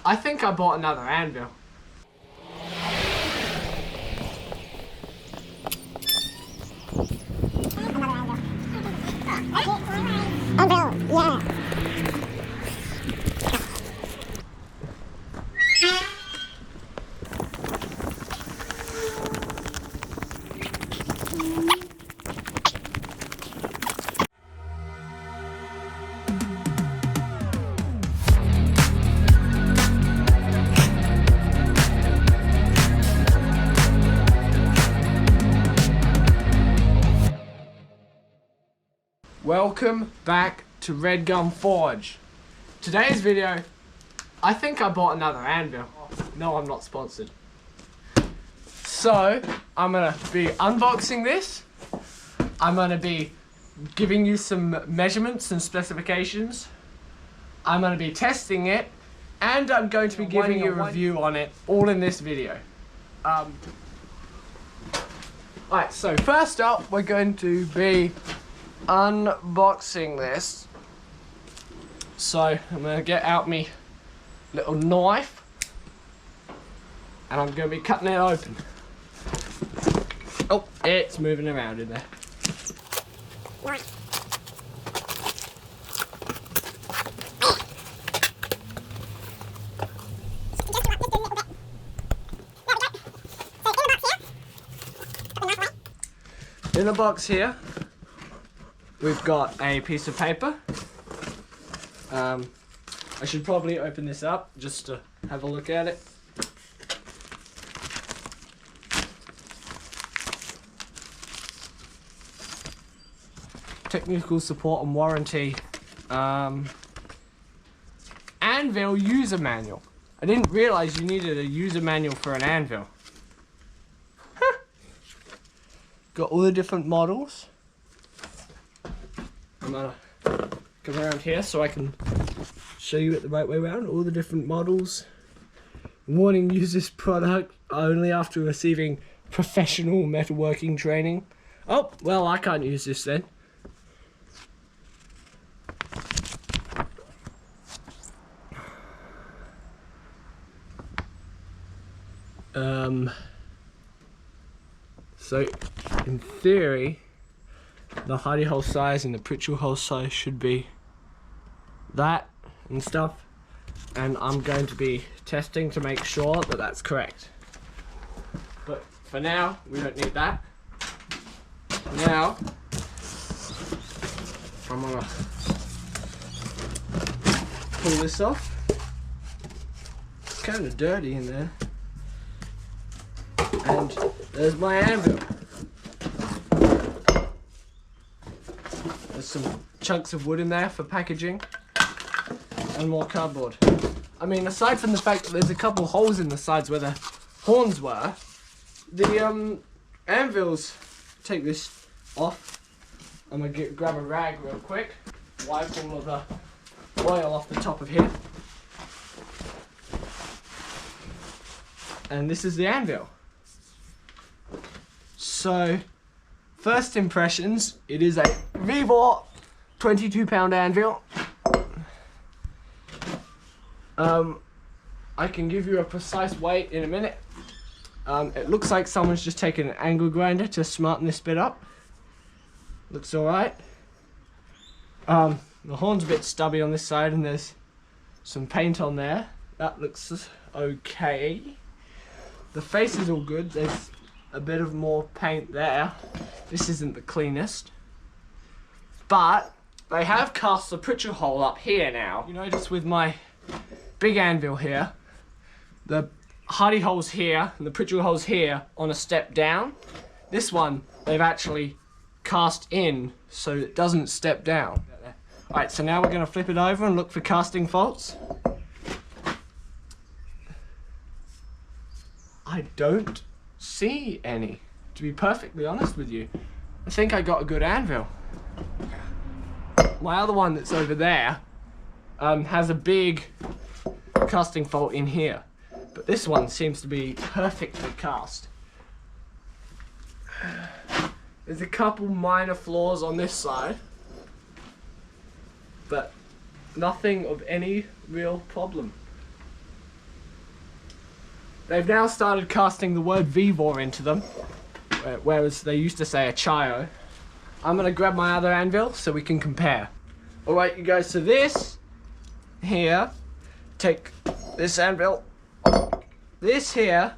I think I bought another anvil. Anvil, yeah. Welcome back to Red Gum Forge. Today's video, I think I bought another anvil. No, I'm not sponsored. So, I'm gonna be unboxing this. I'm gonna be giving you some measurements and specifications. I'm gonna be testing it, and I'm going to be giving you a review on it, all in this video. Alright, so first up, we're going to be unboxing this. So I'm gonna get out me little knife and I'm gonna be cutting it open. Oh, it's moving around in there. In the box here, we've got a piece of paper. I should probably open this up just to have a look at it. Technical support and warranty. Anvil user manual. I didn't realize you needed a user manual for an anvil. Huh. Got all the different models. I'm gonna come around here so I can show you it the right way around. All the different models. Warning: use this product only after receiving professional metalworking training. Oh, well, I can't use this then. So in theory, the hidey hole size and the Pritchell hole size should be that and stuff, and I'm going to be testing to make sure that that's correct. But for now, we don't need that. Now, I'm gonna pull this off. It's kind of dirty in there. And there's my anvil. There's some chunks of wood in there for packaging and more cardboard. I mean, aside from the fact that there's a couple holes in the sides where the horns were, the anvils, take this off. I'm gonna grab a rag real quick, wipe all of the oil off the top of here. And this is the anvil. So, first impressions, it is a Vevor 22-pound anvil. I can give you a precise weight in a minute. It looks like someone's just taken an angle grinder to smarten this bit up. Looks alright. The horn's a bit stubby on this side and there's some paint on there. That looks okay. The face is all good. There's a bit of more paint there. This isn't the cleanest. But they have cast the Pritchell hole up here now. You notice with my big anvil here, the hidey hole's here and the Pritchell hole's here on a step down. This one, they've actually cast in so it doesn't step down. Alright, so now we're going to flip it over and look for casting faults. I don't see any, to be perfectly honest with you. I think I got a good anvil. My other one that's over there has a big casting fault in here, but this one seems to be perfectly cast. There's a couple minor flaws on this side, but nothing of any real problem. they've now started casting the word Vevor into them, whereas they used to say a Chio. I'm gonna grab my other anvil so we can compare. Alright you guys, so this here, take this anvil. This here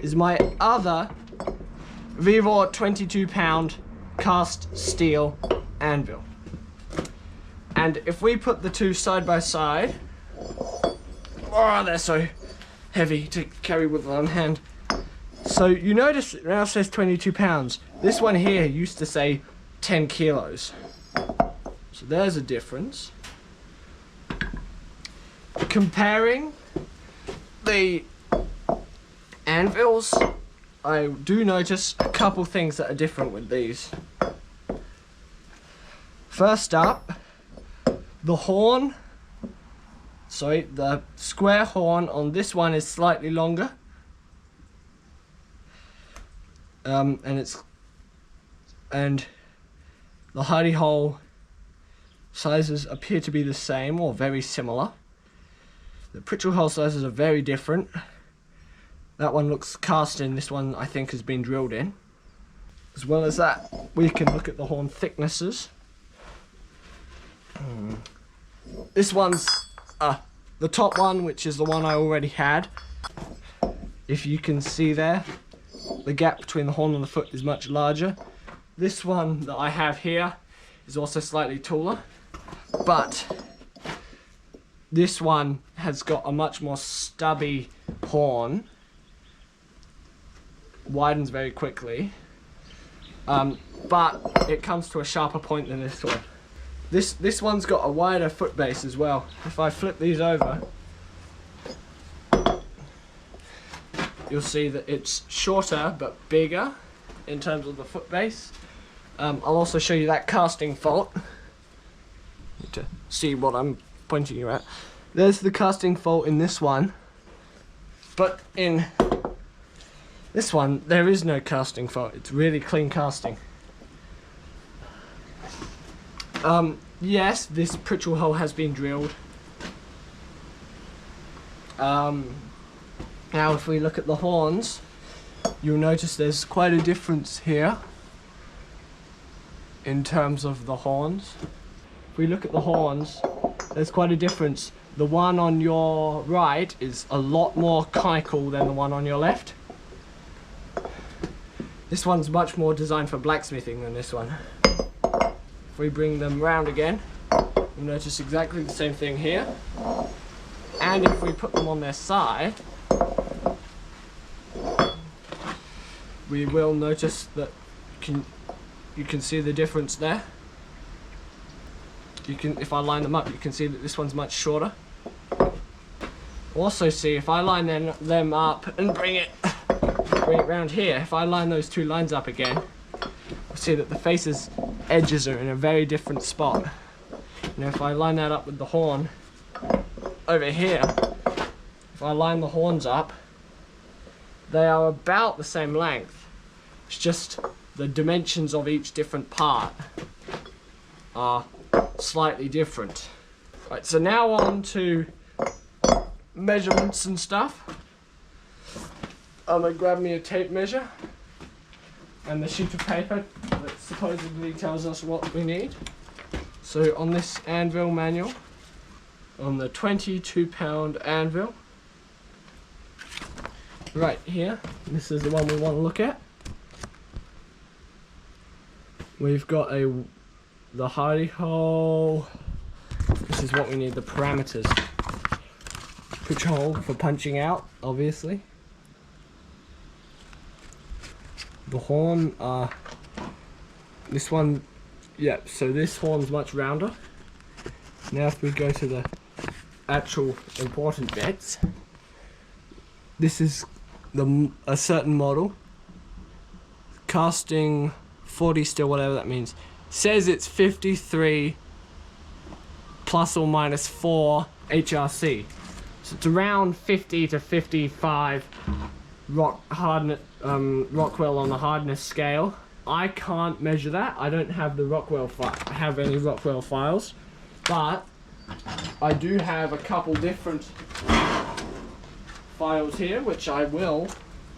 is my other Vevor 22-pound cast steel anvil. And if we put the two side by side, oh, they're so heavy to carry with one hand. So you notice it now says 22 pounds. This one here used to say 10 kilos. So there's a difference. Comparing the anvils, I do notice a couple things that are different with these. First up, the horn. Sorry, the square horn on this one is slightly longer. And the hidey hole sizes appear to be the same or very similar. The Pritchell hole sizes are very different. That one looks cast in, this one I think has been drilled in. As well as that, we can look at the horn thicknesses. This one's the top one, which is the one I already had. If you can see there, the gap between the horn and the foot is much larger. This one that I have here is also slightly taller, but this one has got a much more stubby horn, widens very quickly, but it comes to a sharper point than this one. This one's got a wider foot base as well. If I flip these over, you'll see that it's shorter but bigger in terms of the foot base. I'll also show you that casting fault to see what I'm pointing you at. There's the casting fault in this one, but in this one there is no casting fault. It's really clean casting. Yes, this Pritchell hole has been drilled. Now if we look at the horns, you'll notice there's quite a difference here in terms of the horns. If we look at the horns, there's quite a difference. The one on your right is a lot more conical than the one on your left. This one's much more designed for blacksmithing than this one. If we bring them round again, you'll notice exactly the same thing here. And if we put them on their side, we will notice that you can see the difference there. If I line them up, you can see that this one's much shorter. Also see, if I line them up and bring it round here, if I line those two lines up again, you'll see that the faces edges are in a very different spot. Now if I line that up with the horn over here, if I line the horns up, they are about the same length. It's just the dimensions of each different part are slightly different. Right, so now on to measurements and stuff. I'm gonna grab me a tape measure and the sheet of paper that supposedly tells us what we need. So on this anvil manual, on the 22-pound anvil, right here, this is the one we want to look at. We've got the hidey hole. This is what we need, the parameters. Pritchell hole for punching out, obviously. The horn, this one, yeah, so this horn's much rounder. Now if we go to the actual important bits, this is a certain model, casting 40 still, whatever that means. Says it's 53 plus or minus 4 HRC. So it's around 50 to 55 Rockwell on the hardness scale. I can't measure that. I don't have the have any Rockwell files, but I do have a couple different files here, which I will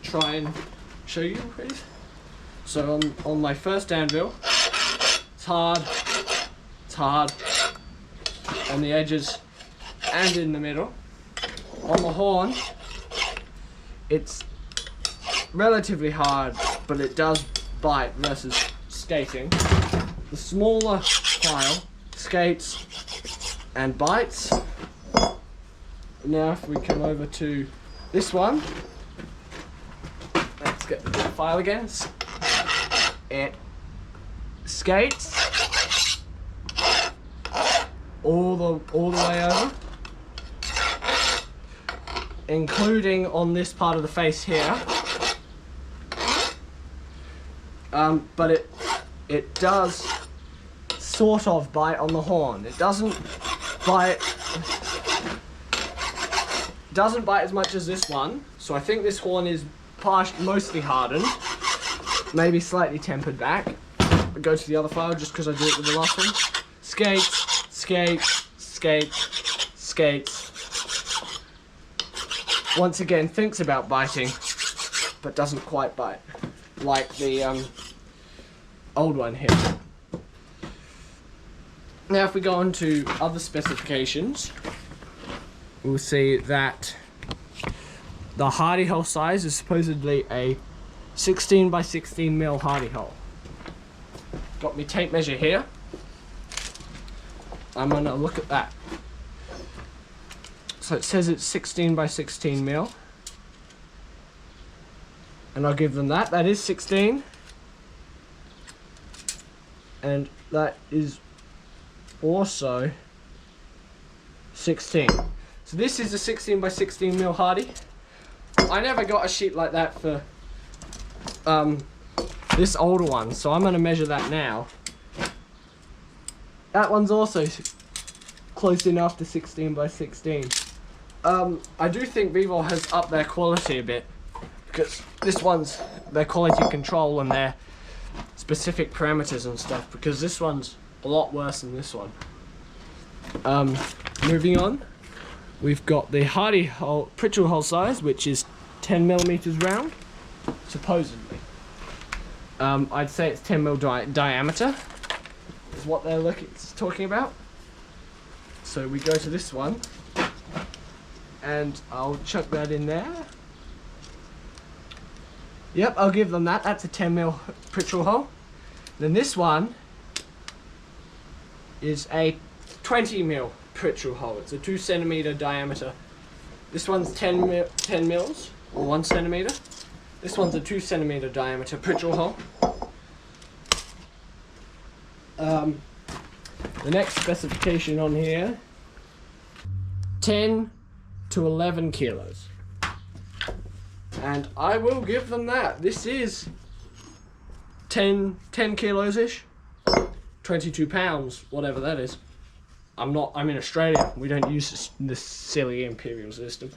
try and show you, please. So on my first anvil, it's hard on the edges and in the middle. On the horn, it's relatively hard, but it does bite versus skating. The smaller file skates and bites. Now if we come over to this one, let's get the file again. It skates all the way over, including on this part of the face here. But it does sort of bite on the horn. It doesn't bite as much as this one. So I think this horn is mostly hardened, maybe slightly tempered back. I'll go to the other file just because I did it with the last one. Skates, skates, skates, skates. Once again, thinks about biting, but doesn't quite bite, like the old one here. Now if we go on to other specifications, we'll see that the hardy hole size is supposedly a 16 by 16 mil hardy hole. Got my tape measure here. I'm gonna look at that. So it says it's 16 by 16 mil. And I'll give them that. That is 16. And that is also 16. So this is a 16 by 16 mil hardy. I never got a sheet like that for this older one, so I'm going to measure that now. That one's also close enough to 16 by 16. I do think Vevol has upped their quality a bit, because this one's their quality control and their specific parameters and stuff, because this one's a lot worse than this one. Moving on, we've got the hardy hole, Pritchell hole size, which is 10 millimeters round, supposedly. I'd say it's 10 mil diameter, is what they're talking about. So we go to this one, and I'll chuck that in there. Yep, I'll give them that. That's a 10 mil Pritchell hole. Then this one is a 20 mil Pritchell hole. It's a 2 centimeter diameter. This one's 10 mils, or 1 centimeter. This one's a 2 centimeter diameter Pritchell hole. The next specification on here, 10 to 11 kilos. And I will give them that. This is 10 kilos-ish, 22 pounds, whatever that is. I'm in Australia. We don't use this silly imperial system.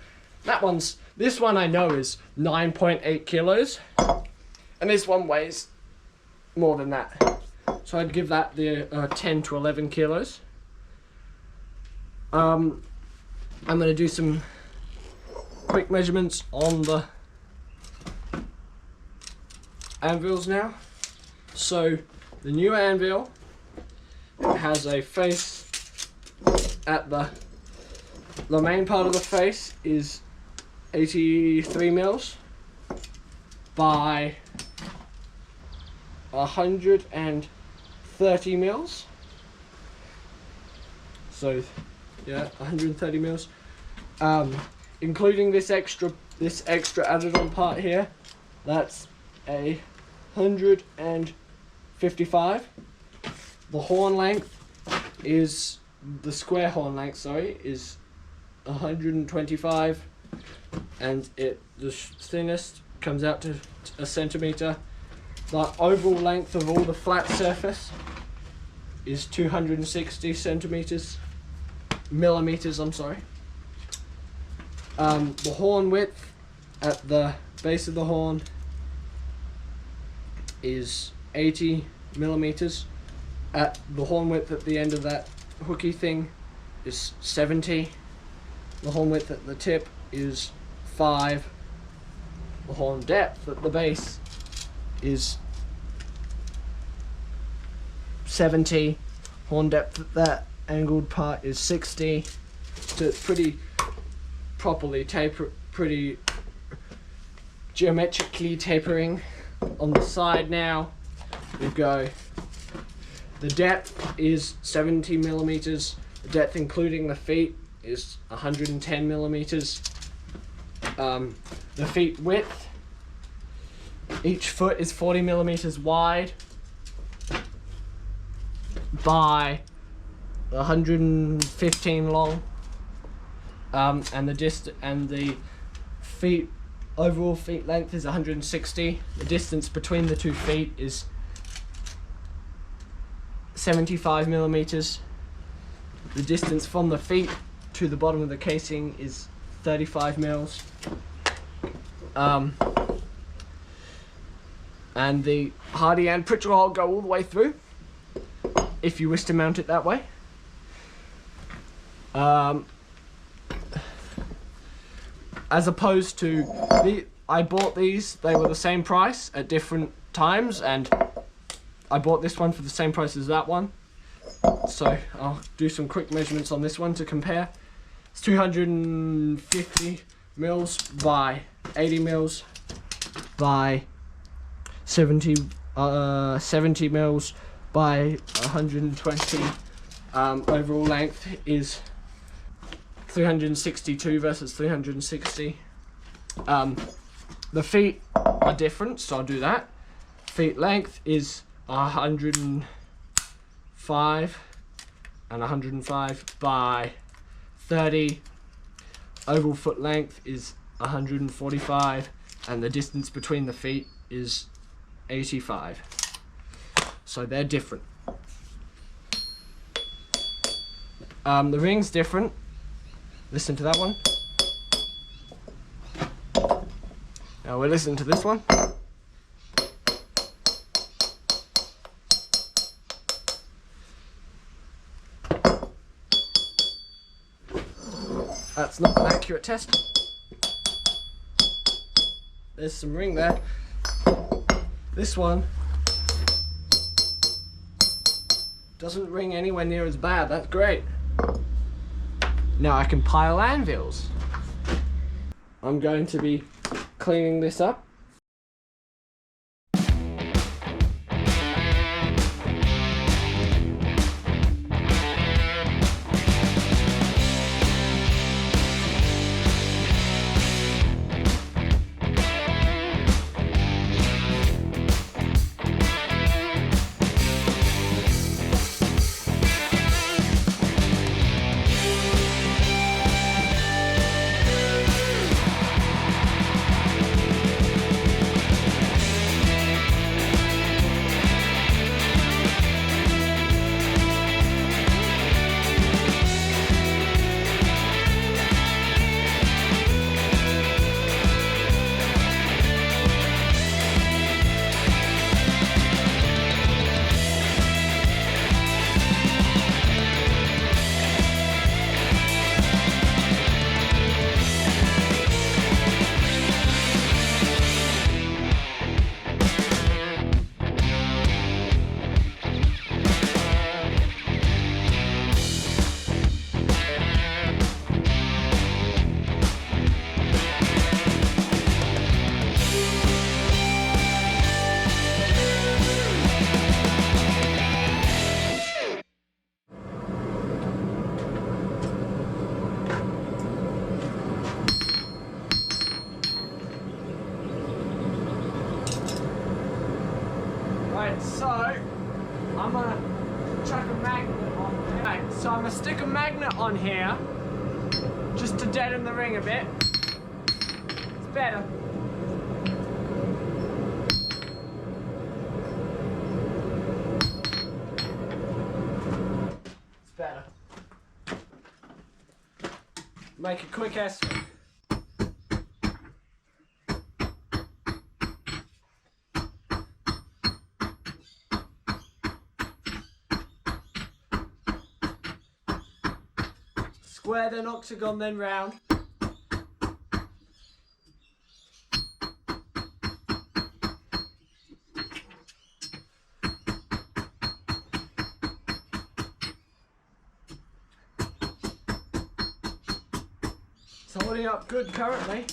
This one I know is 9.8 kilos, and this one weighs more than that. So I'd give that the 10 to 11 kilos. I'm going to do some quick measurements on the anvils now. So the new anvil has a face at the main part of the face is 83 mils by 130 mils. So yeah, 130 mils. Including this extra added on part here, that's a 155. The horn length is, the square horn length, sorry, is 125, and the thinnest comes out to a centimeter. The overall length of all the flat surface is 260 millimeters, I'm sorry. The horn width at the base of the horn is 80 millimeters. At the horn width at the end of that hooky thing is 70. The horn width at the tip is 5. The horn depth at the base is 70. Horn depth at that angled part is 60. So it's pretty properly pretty geometrically tapering. On the side now, we go. The depth is 70 millimeters. The depth including the feet is 110 millimeters. The feet width, each foot is 40 millimeters wide by 115 long, and the feet overall feet length is 160. The distance between the 2 feet is 75 millimeters. The distance from the feet to the bottom of the casing is 35 mils. And the Hardy and Pritchard hole go all the way through, if you wish to mount it that way. As opposed to I bought these, they were the same price at different times, and I bought this one for the same price as that one. So I'll do some quick measurements on this one to compare. It's 250 mils by 80 mils by 70 mils by 120. Overall length is 362 versus 360. The feet are different, so I'll do that. Feet length is 105 and 105 by 30. Overall foot length is 145, and the distance between the feet is 85. So they're different. The ring's different. Listen to that one. Now we'll listen to this one. That's not an accurate test. There's some ring there. This one doesn't ring anywhere near as bad. That's great. Now I can pile anvils. I'm going to be cleaning this up. So I'm gonna chuck a magnet on there. Right, so I'm gonna stick a magnet on here just to deaden the ring a bit. It's better. It's better. Make a quick estimate. Square then octagon then round. It's holding up good currently.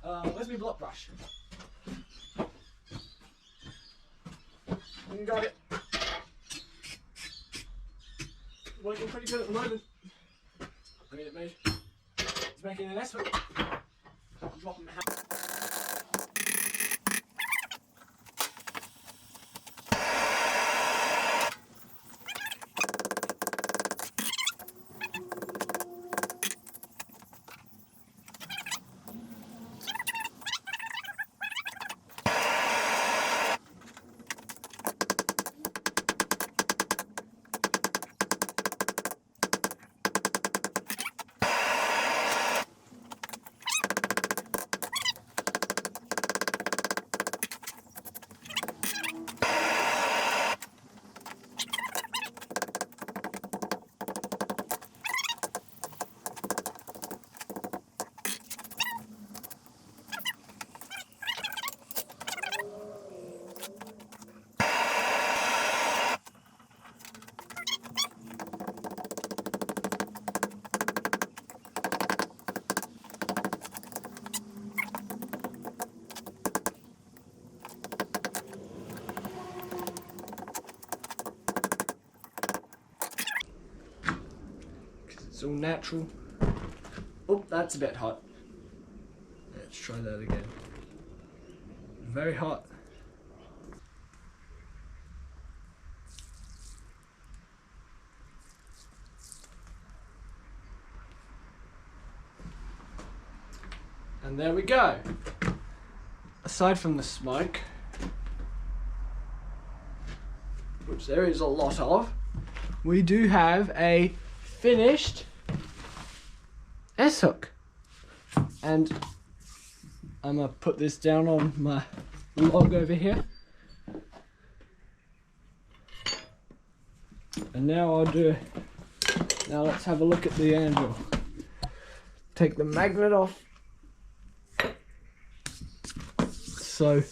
Where's my block brush? Got it. Working pretty good at the moment. I mean, it's making an effort. Dropping the all natural. Oh, that's a bit hot. Let's try that again. Very hot. And there we go. Aside from the smoke, which there is a lot of, we do have a finished S-hook. And I'm gonna put this down on my log over here. And now let's have a look at the anvil. Take the magnet off. So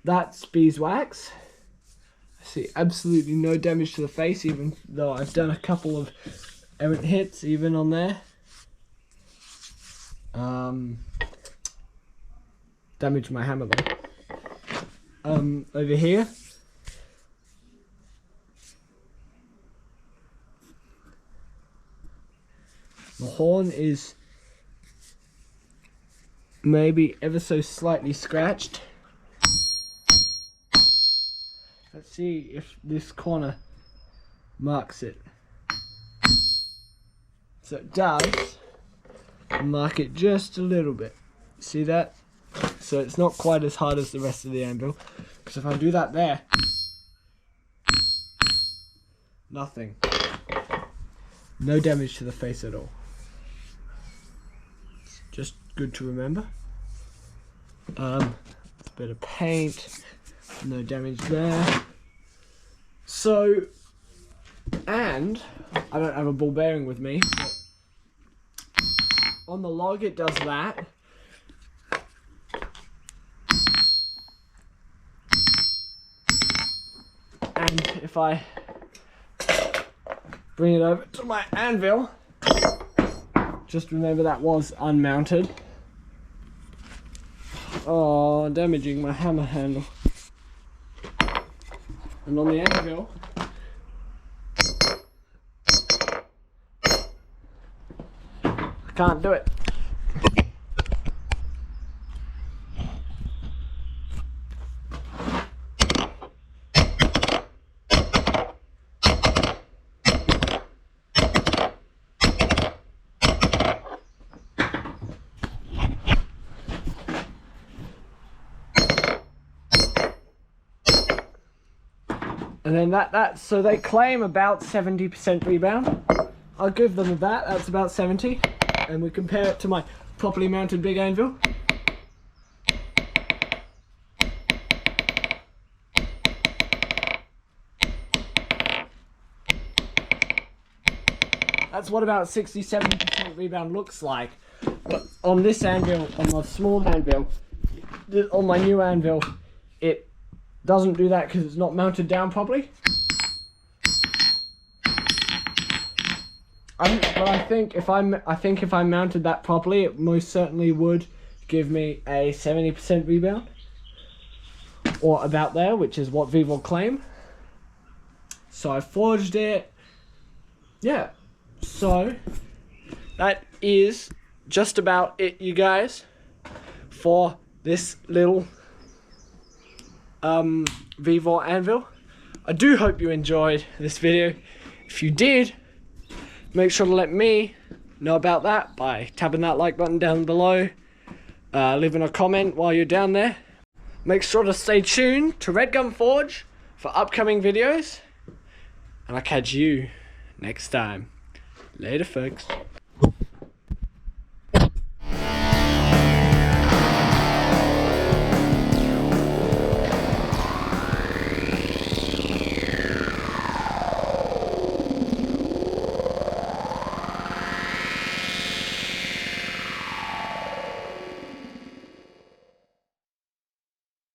that's beeswax. I see absolutely no damage to the face, even though I've done a couple of errant hits even on there. Damaged my hammer though. Over here, the horn is maybe ever so slightly scratched. Let's see if this corner marks it. So it does mark it just a little bit. See that? So it's not quite as hard as the rest of the anvil. Because if I do that there, nothing. No damage to the face at all. It's just good to remember. A bit of paint. No damage there. So, and I don't have a ball bearing with me. On the log it does that. And if I bring it over to my anvil, just remember that was unmounted. Oh, damaging my hammer handle. And on the anvil, I can't do it. And then so they claim about 70% rebound. I'll give them that, that's about 70. And we compare it to my properly mounted big anvil. That's what about 60-70% rebound looks like. But on this anvil, on my small anvil, on my new anvil, it doesn't do that because it's not mounted down properly. But I think if I mounted that properly, it most certainly would give me a 70% rebound, or about there, which is what Vevor claim. So I forged it. Yeah. So that is just about it, you guys, for this little Vevor anvil. I do hope you enjoyed this video. If you did, make sure to let me know about that by tapping that like button down below, leaving a comment while you're down there. Make sure to stay tuned to Red Gun Forge for upcoming videos, and I'll catch you next time. Later, folks.